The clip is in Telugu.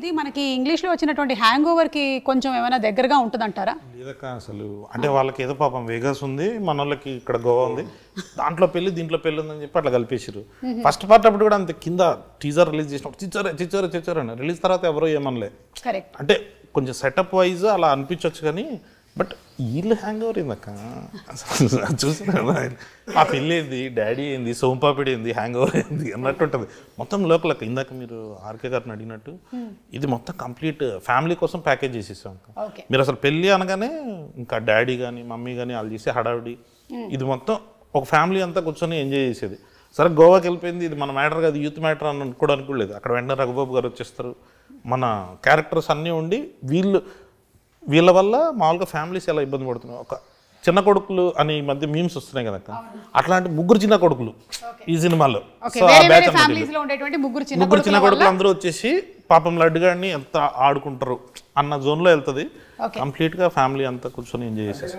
ఇది మనకి ఇంగ్లీష్లో వచ్చినటువంటి హ్యాంగ్ ఓవర్కి కొంచెం ఏమైనా దగ్గరగా ఉంటుందంటారా? లేదక్క అసలు అంటే వాళ్ళకి ఏదో పాపం వేగస్ ఉంది, మన వాళ్ళకి ఇక్కడ గోవా ఉంది, దాంట్లో పెళ్ళి దీంట్లో పెళ్ళి ఉందని చెప్పి అట్లా కలిపేసారు. ఫస్ట్ పార్ట్ అప్పుడు కూడా అంతే, కింద టీజర్ రిలీజ్ చేసినప్పుడు చిచ్చోరే అని రిలీజ్ తర్వాత ఎవరో ఏమనలే. కరెక్ట్. అంటే కొంచెం సెటప్ వైజ్ అలా అనిపించవచ్చు కానీ బట్ వీళ్ళు హ్యాంగ్ ఓవర్ ఏందక్క చూసిన ఆ పెళ్ళి ఏంది, డాడీ ఏంది, సోంపాపిడి ఏంది, హ్యాంగ్ ఓవర్ ఏంది అన్నట్టు ఉంటుంది మొత్తం లోకలక్క. ఇందాక మీరు ఆర్కే గారిని అడిగినట్టు ఇది మొత్తం కంప్లీట్ ఫ్యామిలీ కోసం ప్యాకేజ్ చేసేసాం. మీరు అసలు పెళ్ళి అనగానే ఇంకా డాడీ కానీ మమ్మీ కానీ వాళ్ళు చేసే హడావిడి, ఇది మొత్తం ఒక ఫ్యామిలీ అంతా కూర్చొని ఎంజాయ్ చేసేది. సరే గోవాకి వెళ్ళిపోయింది, ఇది మన మ్యాటర్ కాదు, యూత్ మ్యాటర్ అని అనుకోవడానికి కూడా లేదు. అక్కడ వెంటనే రఘుబాబు గారు వచ్చేస్తారు, మన క్యారెక్టర్స్ అన్నీ ఉండి వీళ్ళ వల్ల మామూలుగా ఫ్యామిలీస్ ఎలా ఇబ్బంది పడుతున్నాయి. ఒక చిన్న కొడుకులు అని ఈ మధ్య మీమ్స్ వస్తున్నాయి కదా, అట్లాంటి ముగ్గురు చిన్న కొడుకులు ఈ సినిమాలో. ముగ్గురు చిన్న కొడుకులు అందరూ వచ్చేసి పాపం లడ్డుగాడిని ఎంత ఆడుకుంటారు అన్న జోన్లో వెళ్తుంది. కంప్లీట్గా ఫ్యామిలీ అంతా కూర్చొని ఎంజాయ్ చేసేసి